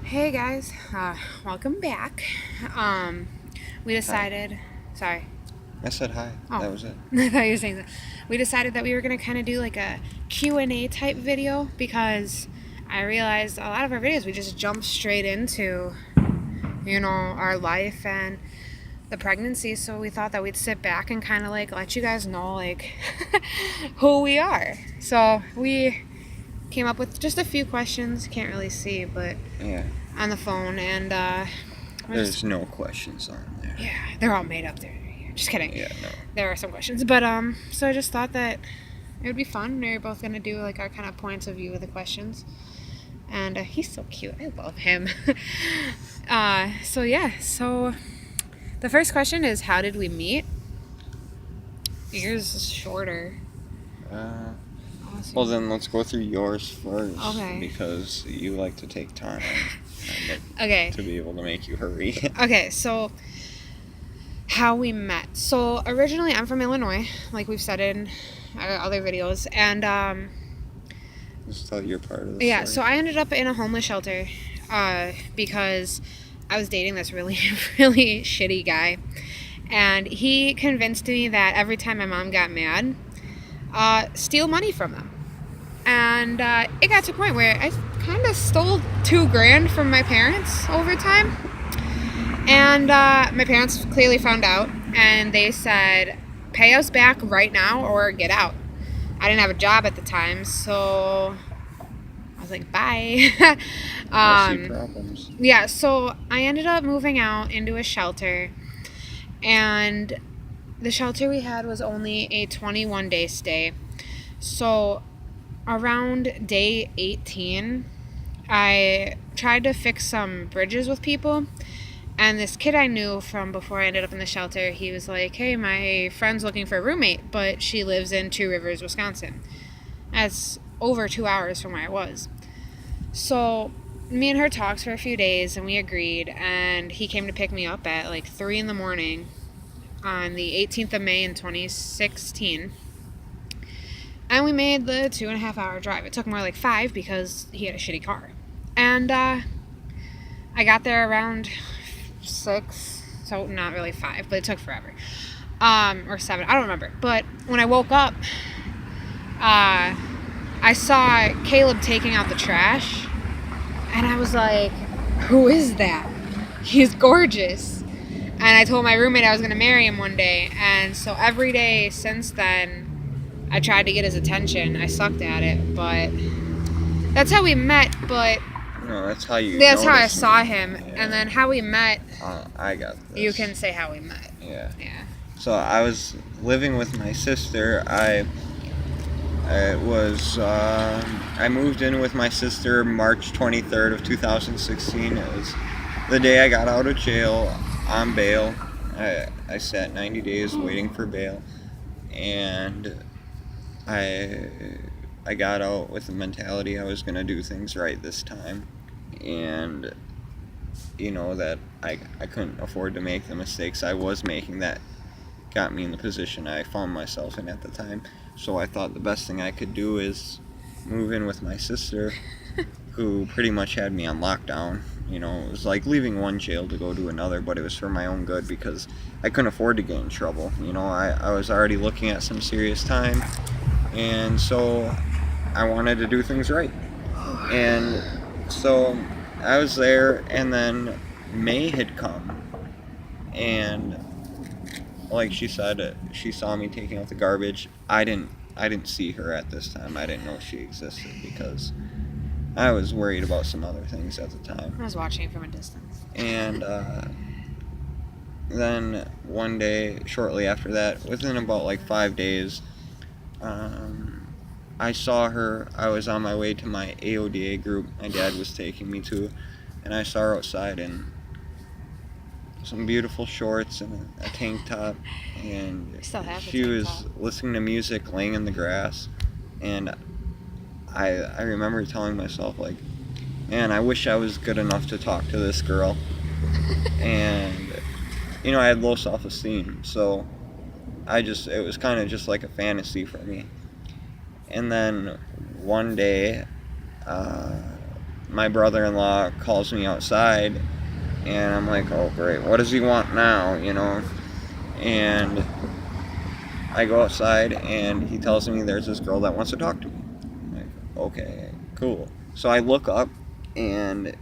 Hey guys, welcome back. Um, we Hi. decided. Sorry. I said hi. Oh, That was it. I thought you were saying that. We decided that we were gonna kind of do like a Q&A type video because I realized a lot of our videos we just jump straight into, our life and the pregnancy. So we thought that we'd sit back and kind of like let you guys know like who we are. So we came up with just a few questions. Can't really see, but Yeah. on the phone and we're just There's no questions on there. yeah, they're all made up. There, just kidding. Yeah, no. There are some questions, but so I just thought that it would be fun. We're both gonna do like our kind of points of view of the questions, and he's so cute. I love him. So yeah. So the first question is, how did we meet? Yours is shorter. Uh, Awesome. well, then let's go through yours first. Okay. Because you like to take time Okay. to be able to make you hurry. Okay. So how we met. So originally, I'm from Illinois, like we've said in our other videos, and Just tell your part of the yeah. story. So I ended up in a homeless shelter because I was dating this really, really shitty guy, and he convinced me that every time my mom got mad, steal money from them. And it got to a point where I kind of stole $2,000 from my parents over time. And my parents clearly found out, and they said, pay us back right now or get out. I didn't have a job at the time, so I was like, bye. I see problems. Yeah, so I ended up moving out into a shelter, and the shelter we had was only a 21-day stay. So around day 18, I tried to fix some bridges with people. And this kid I knew from before I ended up in the shelter, he was like, hey, my friend's looking for a roommate, but she lives in Two Rivers, Wisconsin. That's over 2 hours from where I was. So me and her talked for a few days, and we agreed, and he came to pick me up at like 3 in the morning on the 18th of May in 2016. And we made the 2.5 hour drive. It took more like 5 because he had a shitty car. And I got there around 6, so not really 5, but it took forever. Or 7, I don't remember. But when I woke up, I saw Caleb taking out the trash, and I was like, who is that? He's gorgeous. And I told my roommate I was going to marry him one day, and so every day since then, I tried to get his attention. I sucked at it, but that's how we met, but No, that's how you that's how I noticed saw me. him. Yeah. And then how we met, I got this. you can say how we met. Yeah. Yeah. So I was living with my sister. I moved in with my sister March 23rd of 2016. It was the day I got out of jail on bail. I sat 90 days waiting for bail, and I got out with the mentality I was gonna do things right this time, and that I couldn't afford to make the mistakes I was making that got me in the position I found myself in at the time. So I thought the best thing I could do is move in with my sister, who pretty much had me on lockdown. It was like leaving one jail to go to another, but it was for my own good because I couldn't afford to get in trouble. I was already looking at some serious time, and so I wanted to do things right. And so I was there, and then May had come, and like she said, she saw me taking out the garbage. I didn't see her at this time. I didn't know she existed because I was worried about some other things at the time. I was watching it from a distance. And then one day, shortly after that, within about like 5 days, I saw her. I was on my way to my AODA group my dad was taking me to, and I saw her outside in some beautiful shorts and a tank top, and Still have the she tank was top. listening to music laying in the grass. And I remember telling myself, like, man, I wish I was good enough to talk to this girl. And I had low self-esteem, so it was kind of just like a fantasy for me. And then one day, my brother-in-law calls me outside, and I'm like, oh great, what does he want now, you know? And I go outside, and he tells me there's this girl that wants to talk to me. I'm like, okay, cool. So I look up, and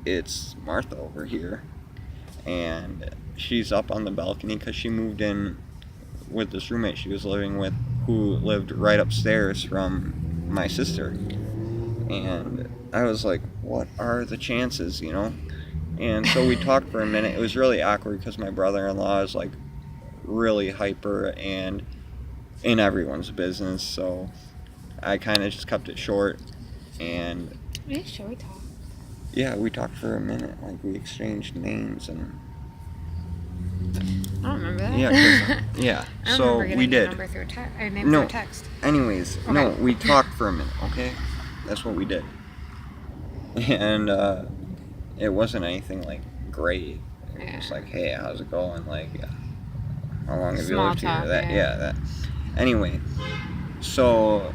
it's Martha over here, and she's up on the balcony because she moved in with this roommate she was living with, who lived right upstairs from my sister. And I was like, what are the chances, you know? And so we talked for a minute. It was really awkward because my brother-in-law is like really hyper and in everyone's business, so I kind of just kept it short. And Are you sure we talked? yeah, we talked for a minute. Like, we exchanged names and I don't remember that. yeah, 'cause- yeah. I don't So remember getting we your did. number through name No. through text. Anyways, Okay. no, we talked for a minute, okay? That's what we did. And it wasn't anything like great. It was Yeah. like, hey, how's it going? Like, how long have you Small lived talk, here? That, yeah. that. Anyway, so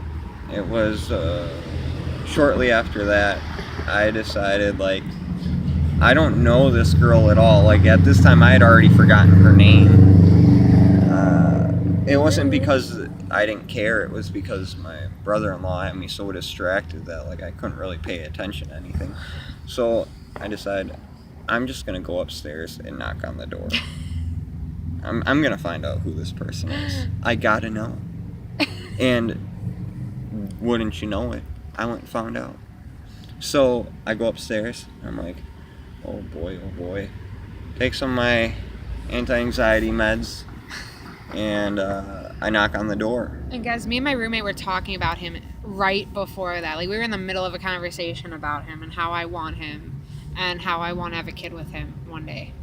it was shortly after that, I decided, like, I don't know this girl at all. Like, at this time, I had already forgotten her name. It wasn't because I didn't care. It was because my brother-in-law had me so distracted that, like, I couldn't really pay attention to anything. So I decided I'm just gonna go upstairs and knock on the door. I'm gonna find out who this person is. I gotta know. And wouldn't you know it, I went and found out. So I go upstairs. I'm like, oh boy. Take some of my anti-anxiety meds, and I knock on the door. And guys, me and my roommate were talking about him right before that. Like, we were in the middle of a conversation about him and how I want him and how I want to have a kid with him one day.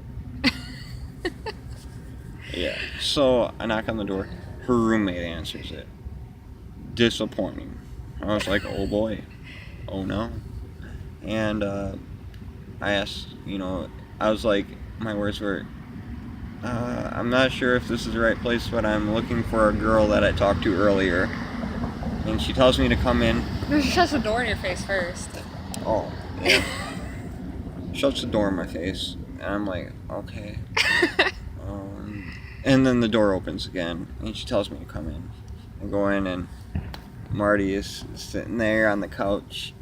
Yeah. So I knock on the door. Her roommate answers it. Disappointing. I was like, oh boy. Oh no. And I asked, you know, I was like, my words were, I'm not sure if this is the right place, but I'm looking for a girl that I talked to earlier. And she tells me to come in. Shut the door in your face first. Oh, yeah. Shuts the door in my face. And I'm like, okay. And then the door opens again, and she tells me to come in. I go in, and Marty is sitting there on the couch,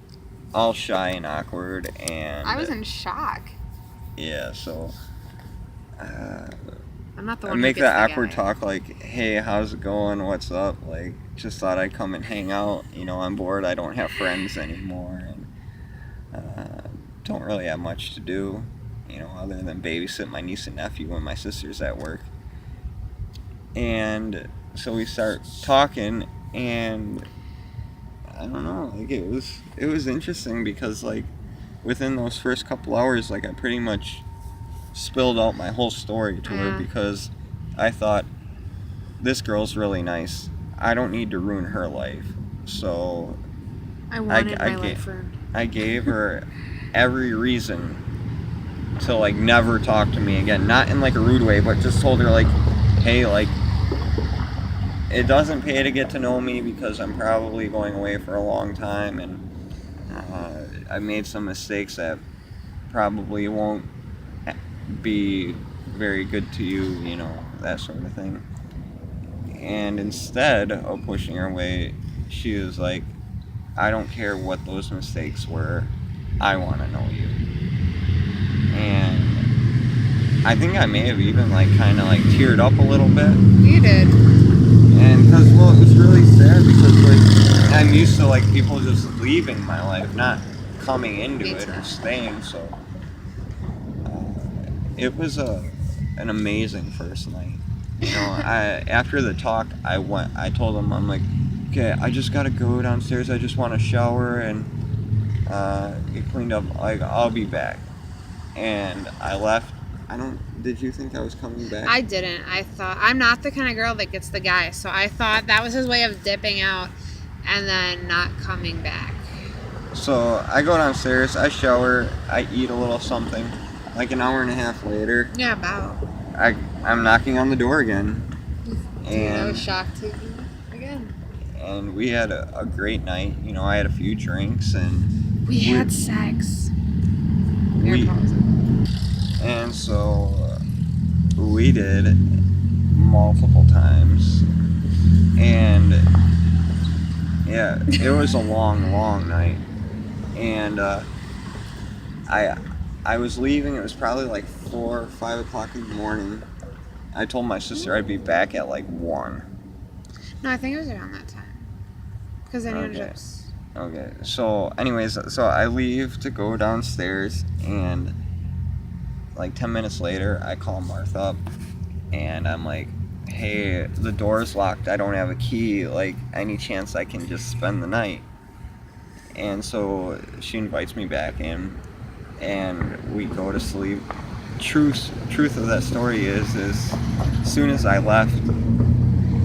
all shy and awkward, and I was in shock. yeah, so I'm not the I one who make gets that the awkward guy. talk like, hey, how's it going? What's up? Like, just thought I'd come and hang out. You know, I'm bored. I don't have friends anymore, and don't really have much to do, you know, other than babysit my niece and nephew when my sister's at work. And so we start talking, and I don't know, like, it was interesting because, like, within those first couple hours, like, I pretty much spilled out my whole story to her Yeah. because I thought, this girl's really nice. I don't need to ruin her life. So I wanted I my get- life ruined. I gave her every reason to, like, never talk to me again. Not in, like, a rude way, but just told her, like, hey, like, it doesn't pay to get to know me because I'm probably going away for a long time, and I made some mistakes that probably won't be very good to you, you know, that sort of thing. And instead of pushing her away, she was like, I don't care what those mistakes were, I want to know you. And I think I may have even, like, kind of, like, teared up a little bit. You did. And because, well, it was really sad because, like, I'm used to, like, people just leaving my life, not coming into Me it too. or staying. So it was an amazing first night. You know, after the talk, I told him, I'm like, okay, I just gotta go downstairs. I just want to shower and get cleaned up. Like, I'll be back. And I left. Did you think I was coming back? I didn't. I thought, I'm not the kind of girl that gets the guy, so I thought that was his way of dipping out and then not coming back. So I go downstairs, I shower, I eat a little something. Like an hour and a half later, Yeah, about. I'm knocking on the door again. Dude, I And was shocked again. we had a great night. You know, I had a few drinks, and We had sex. We, and so we did multiple times, and yeah, it was a long night, and I was leaving. It was probably like 4 or 5 o'clock in the morning. I told my sister I'd be back at like 1. No, I think it was around that time. Because then you ended Okay. up... Okay, so anyways, so I leave to go downstairs, and like 10 minutes later, I call Martha up, and I'm like, hey, the door's locked, I don't have a key, like, any chance I can just spend the night? And so she invites me back in, and we go to sleep. Truth of that story is as soon as I left,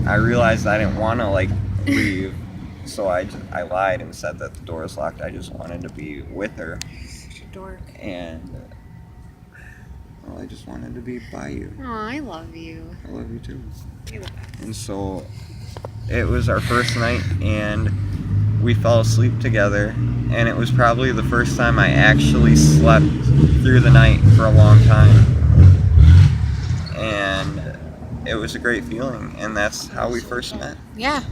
I realized I didn't want to, like, leave. So I lied and said that the door is locked. I just wanted to be with her. Such a dork. And, well, I just wanted to be by you. Oh, I love you. I love you too. You're the best. And so it was our first night, and we fell asleep together. And it was probably the first time I actually slept through the night for a long time. And it was a great feeling. And that's how we first met. Yeah.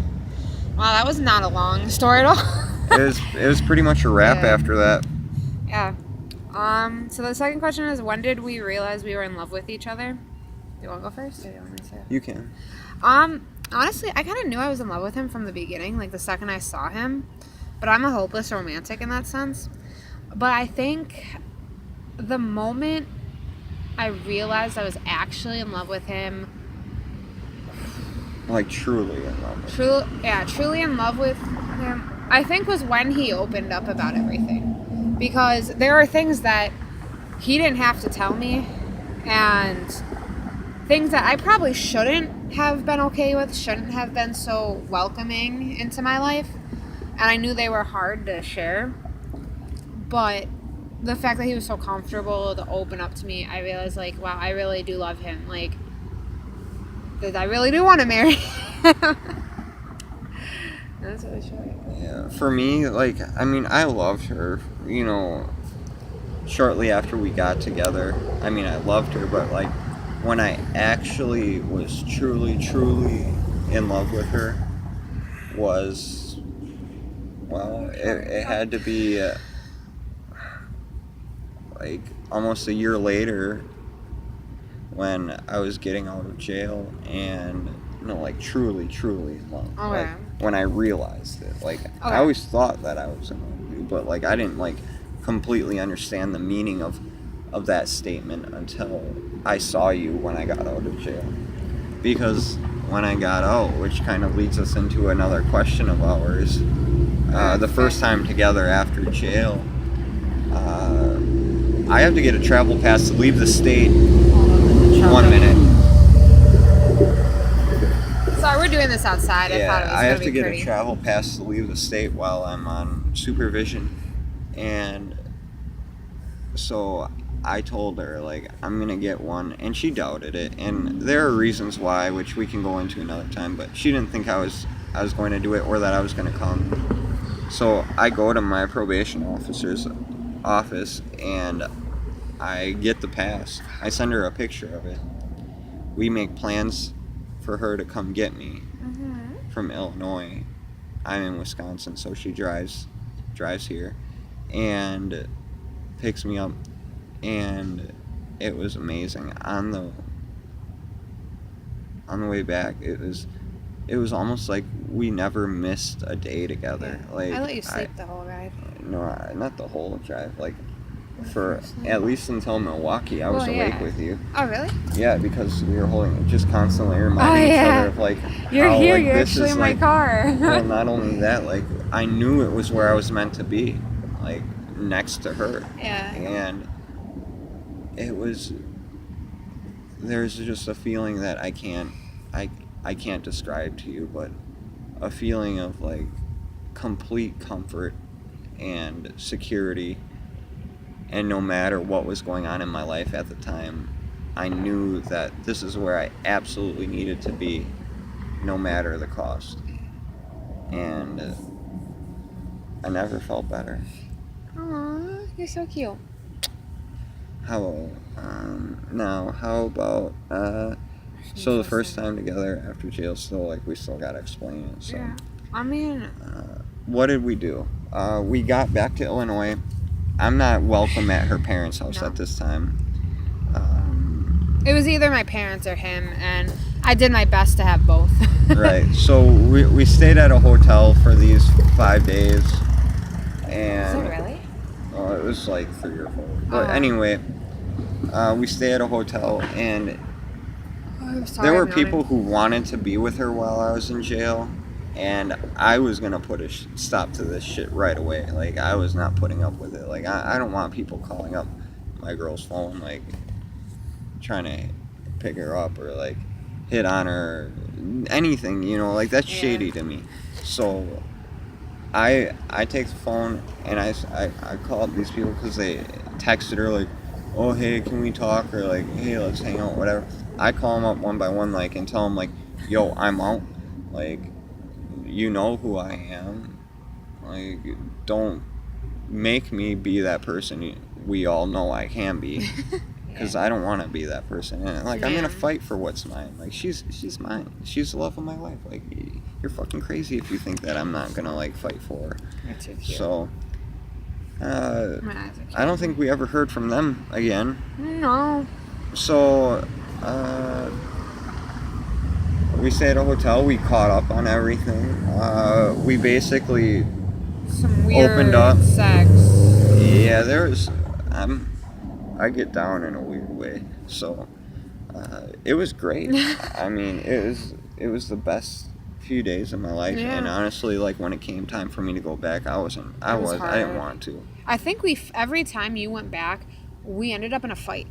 Wow, that was not a long story at all. It was pretty much a wrap Yeah. after that. Yeah. So the second question is, when did we realize we were in love with each other? Do you want to go first, or do you want me to? You can. Honestly, I kind of knew I was in love with him from the beginning, like the second I saw him. But I'm a hopeless romantic in that sense. But I think the moment I realized I was actually in love with him, Like, truly in love. truly in love with him, I think was when he opened up about everything. Because there are things that he didn't have to tell me, and things that I probably shouldn't have been okay with, shouldn't have been so welcoming into my life. And I knew they were hard to share. But the fact that he was so comfortable to open up to me, I realized, like, wow, I really do love him. Like, that I really do want to marry him. That's what I showed. Yeah. For me, like, I mean, I loved her, you know, shortly after we got together. I mean, I loved her, but, like, when I actually was truly in love with her was, well, it had to be, like, almost a year later when I was getting out of jail and, you know, like, truly in love. Okay. Like, when I realized it. Like, Okay. I always thought that I was in love with you, but, like, I didn't, like, completely understand the meaning of that statement until I saw you when I got out of jail. Because when I got out, which kind of leads us into another question of ours, the first time together after jail, I have to get a travel pass to leave the state. 1 minute. Sorry, we're doing this outside. I thought it was I going have to to be get pretty. a travel pass to leave the state while I'm on supervision. And so I told her, like, I'm going to get one. And she doubted it. And there are reasons why, which we can go into another time. But she didn't think I was going to do it or that I was going to come. So I go to my probation officer's office and I get the pass. I send her a picture of it. We make plans for her to come get me from Illinois. I'm in Wisconsin, so she drives here and picks me up, and it was amazing. On the way back, it was almost like we never missed a day together. Like, I let you sleep the whole ride. No, not the whole drive. Like, for at least until Milwaukee, I was awake with you. Oh, really? Yeah, because we were just constantly reminding each other of, like, You're how, here, like, you're this actually is, in my like, car. well, not only that, like, I knew it was where I was meant to be, like, next to her. Yeah. And it was, there's just a feeling that I can't describe to you, but a feeling of, like, complete comfort and security. And no matter what was going on in my life at the time, I knew that this is where I absolutely needed to be, no matter the cost. And I never felt better. Oh, You're so cute. How about so the first time together after jail, still like we still gotta explain it. So Yeah. I mean, what did we do? We got back to Illinois. I'm not welcome at her parents' house No. at this time. it was either my parents or him, and I did my best to have both. Right. So we stayed at a hotel for these 5 days, Is and it really? it was like 3 or 4. But Oh. anyway, we stayed at a hotel, and Oh, I'm sorry, there were I'm yawning. people who wanted to be with her while I was in jail, and I was gonna put a stop to this shit right away. Like, I was not putting up with it. Like, I don't want people calling up my girl's phone, like trying to pick her up or like hit on her, anything, you know, like that's Yeah. shady to me. So I take the phone and I called these people because they texted her like, oh hey, can we talk, or like, hey, let's hang out, whatever. I call them up one by one, like, and tell them like, yo, I'm out, like, you know who I am, like, don't make me be that person we all know I can be, because I don't want to be that person, and like, I'm gonna Yeah. fight for what's mine. Like, she's mine, she's the love of my life. Like, you're fucking crazy if you think that I'm not gonna like fight for her. You're too cute. So My eyes are cute. I don't think we ever heard from them again. No. So we stayed at a hotel. We caught up on everything. We basically, Some weird Opened up. sex. yeah, there's I get down in a weird way. So it was great. I mean, it was the best few days of my life. Yeah. And honestly, like, when it came time for me to go back, I was didn't hard. want to. I think every time you went back, we ended up in a fight.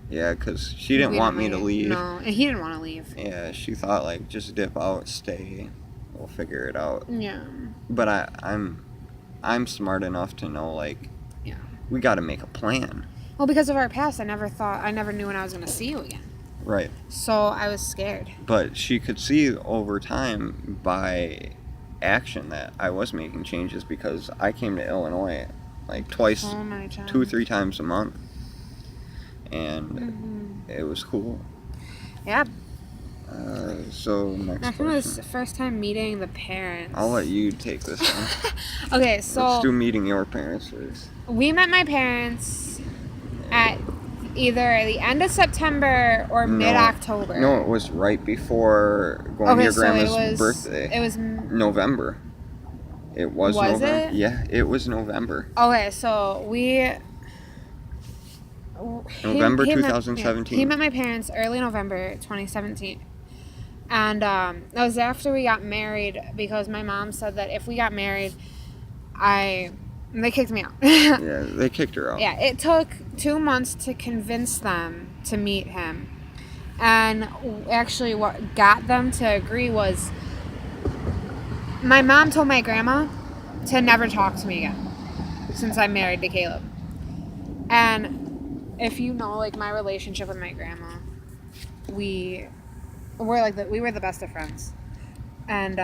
Yeah, because she didn't We want me to leave. No, and he didn't want to leave. Yeah, she thought like, just dip out, stay, we'll figure it out. Yeah. But I'm smart enough to know, like, Yeah. we got to make a plan. Well, because of our past, I never knew when I was going to see you again. Right. So I was scared. But she could see over time by action that I was making changes, because I came to Illinois like twice, So many times. 2-3 times a month. And Mhm. it was cool. Yeah. So next That was question. the first time meeting the parents. I'll let you take this one. Okay, Let's so do meeting your parents first. we met my parents at either the end of September or No. mid-October. No, it was right before going to your so grandma's birthday. It was November. It was Was November. it? Yeah, it was November. okay. So we. November met- 2017. He met my parents early November 2017, and that was after we got married, because my mom said that if we got married, they kicked me out. Yeah, they kicked her out. Yeah, it took 2 months to convince them to meet him. And actually, what got them to agree was my mom told my grandma to never talk to me again since I'm married to Caleb. And if you know, like, my relationship with my grandma, we were the best of friends. And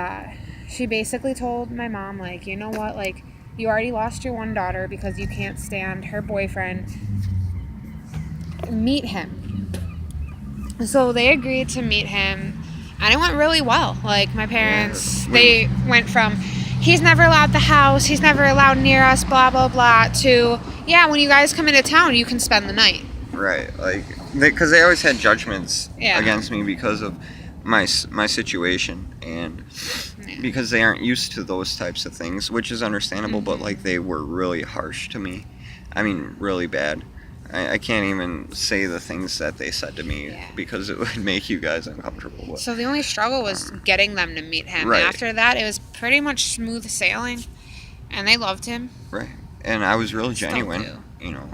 she basically told my mom, like, you know what, like, you already lost your one daughter because you can't stand her boyfriend. Meet him. So they agreed to meet him, and it went really well. Like, my parents, Yeah. they went from, he's never allowed the house, he's never allowed near us, blah, blah, blah, to, yeah, when you guys come into town, you can spend the night. Right, like, because they always had judgments Yeah. against me because of my situation, and Yeah. because they aren't used to those types of things, which is understandable. But Mhm. like, they were really harsh to me. I mean, really bad. I can't even say the things that they said to me, Yeah. because it would make you guys uncomfortable. But So the only struggle was getting them to meet him. Right. After that, it was pretty much smooth sailing, and they loved him. right, and I was real Still genuine, do. you know,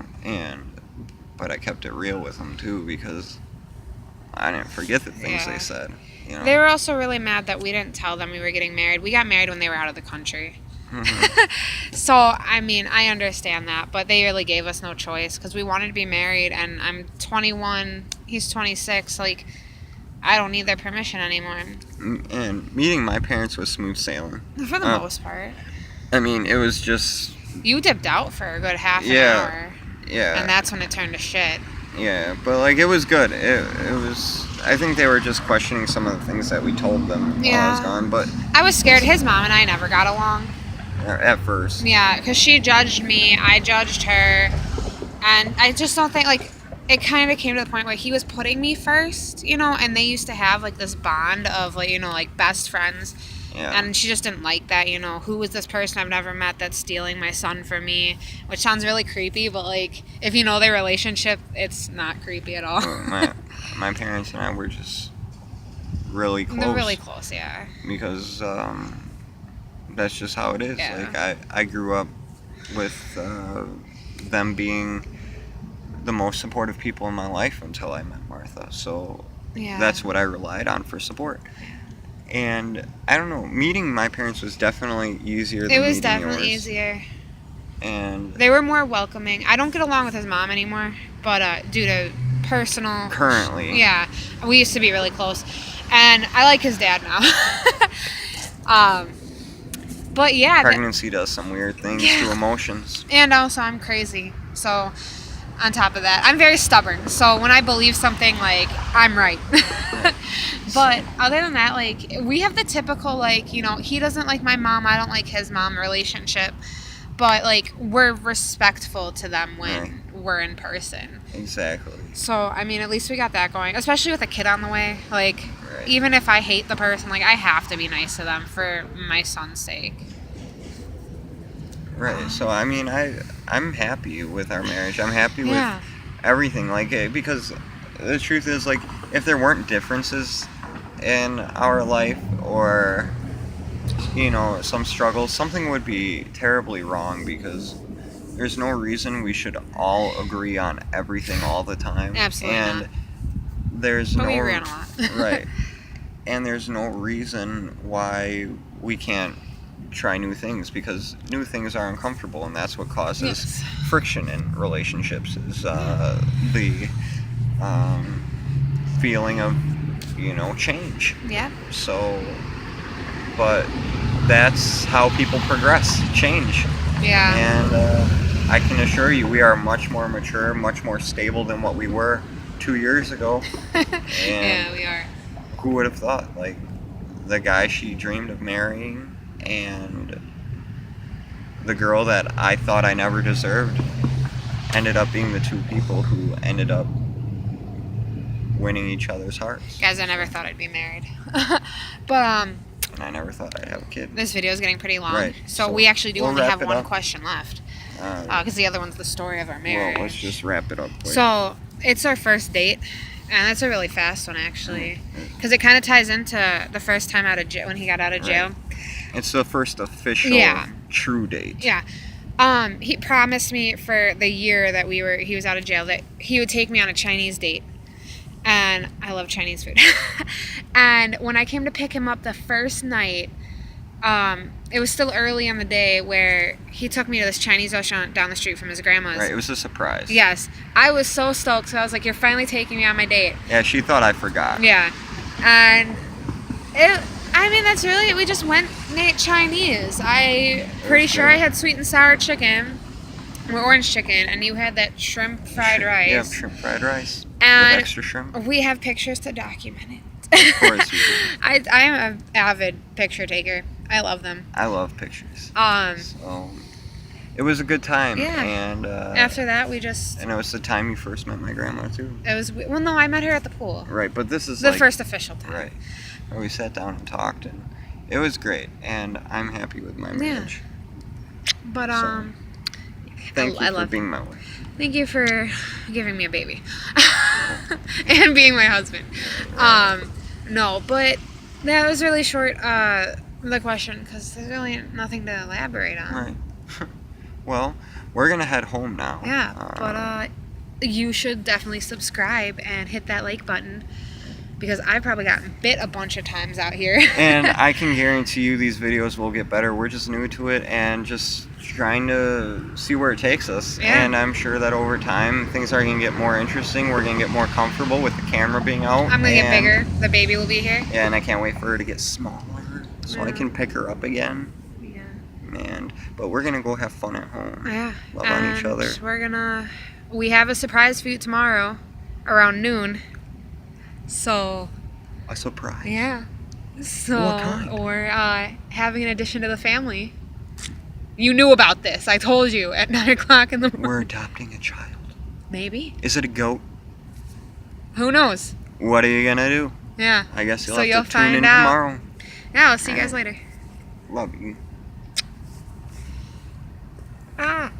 but I kept it real with them too, because I didn't forget the things Yeah. they said. You know. They were also really mad that we didn't tell them we were getting married. We got married when they were out of the country. Mhm. So, I mean, I understand that, but they really gave us no choice because we wanted to be married, and I'm 21, he's 26. Like, I don't need their permission anymore. And meeting my parents was smooth sailing. For the Uh, most part. I mean, it was just You dipped out for a good half an Yeah. hour, Yeah. and that's when it turned to shit. Yeah, but like it was good. It was. I think they were just questioning some of the things that we told them while I was Yeah. gone. But I was scared. His mom and I never got along. at first, Yeah, because she judged me, I judged her, and I just don't think, like, it kind of came to the point where he was putting me first, you know, and they used to have, like, this bond of, like, you know, like, best friends, yeah, and she just didn't like that, you know, who is this person I've never met that's stealing my son from me, which sounds really creepy, but, like, if you know their relationship, it's not creepy at all. my parents and I were just really close. They're really close, yeah. Because that's just how it is. Yeah. Like I grew up with them being the most supportive people in my life until I met Martha. So Yeah. that's what I relied on for support. And I don't know, meeting my parents was definitely easier than It was meeting definitely yours. easier. And They were more welcoming. I don't get along with his mom anymore, but due to personal. currently, Yeah, we used to be really close, and I like his dad now. But yeah, pregnancy does some weird things Yeah. to emotions. and also I'm crazy. So on top of that, I'm very stubborn. So when I believe something, like, I'm right. But other than that, like, we have the typical, like, you know, he doesn't like my mom, I don't like his mom relationship. But, like, we're respectful to them when Right. we're in person. Exactly. So, I mean, at least we got that going. Especially with a kid on the way. Like, Right. even if I hate the person, like, I have to be nice to them for my son's sake. Right. So I mean, I'm happy with our marriage. I'm happy Yeah. with everything. Like because the truth is, like, if there weren't differences in our life or you know some struggles, something would be terribly wrong because there's no reason we should all agree on everything all the time. Absolutely And not. there's But no we agree on a lot. right. And there's no reason why we can't try new things because new things are uncomfortable and that's what causes Yes. friction in relationships is the feeling of you know change. Yeah. So but that's how people progress, change. Yeah. And I can assure you we are much more mature, much more stable than what we were 2 years ago. Yeah, we are. Who would have thought? Like the guy she dreamed of marrying and the girl that I thought I never deserved ended up being the two people who ended up winning each other's hearts. Guys, I never thought I'd be married. But, And I never thought I'd have a kid. this video is getting pretty long. Right. So So we actually do we'll only wrap have it one up. question left. Uh, Because the other one's the story of our marriage. well, let's just wrap it up quick. So it's our first date, and it's a really fast one actually, because it kind of ties into the first time out of jail when he got out of jail. It's the first official Yeah. true date. Yeah. He promised me for the year that he was out of jail that he would take me on a Chinese date, and I love Chinese food. And when I came to pick him up the first night, it was still early in the day where he took me to this Chinese restaurant down the street from his grandma's. Right, it was a surprise. Yes, I was so stoked. So I was like, "You're finally taking me on my date." Yeah, she thought I forgot. Yeah, and I mean, that's really it. We just went and ate Chinese. I pretty was sure good. I had sweet and sour chicken, or orange chicken, and you had that shrimp fried rice. Yeah, shrimp fried rice. And with extra shrimp. we have pictures to document it. Of course you do. I am an avid picture taker. I love them. I love pictures. So it was a good time. Yeah. And After that, we just and it was the time you first met my grandma too. it was well, no, I met her at the pool. Right, but this is The like, first official time. right. Where we sat down and talked and it was great and I'm happy with my marriage. But So, Thank I you for love being my wife. thank you for giving me a baby and being my husband. No, but that was really short. The question because there's really nothing to elaborate on. Right. Well, we're gonna head home now. Yeah, but you should definitely subscribe and hit that like button because I've probably gotten bit a bunch of times out here. And I can guarantee you these videos will get better. We're just new to it and just trying to see where it takes us. Yeah. And I'm sure that over time things are going to get more interesting. We're going to get more comfortable with the camera being out. I'm gonna get and- bigger. The baby will be here. Yeah, and I can't wait for her to get smaller so I Yeah. can pick her up again. Yeah. But we're gonna go have fun at home. Yeah. Love on each other. We have a surprise for you tomorrow around noon. So, A surprise. yeah. So, What kind? we're having an addition to the family. You knew about this. I told you at 9 o'clock in the morning. We're adopting a child. Maybe. Is it a goat? Who knows? What are you gonna do? Yeah. I guess you'll So have you'll to tune find in out. tomorrow. Yeah, I'll see you guys later. Love you. Ah.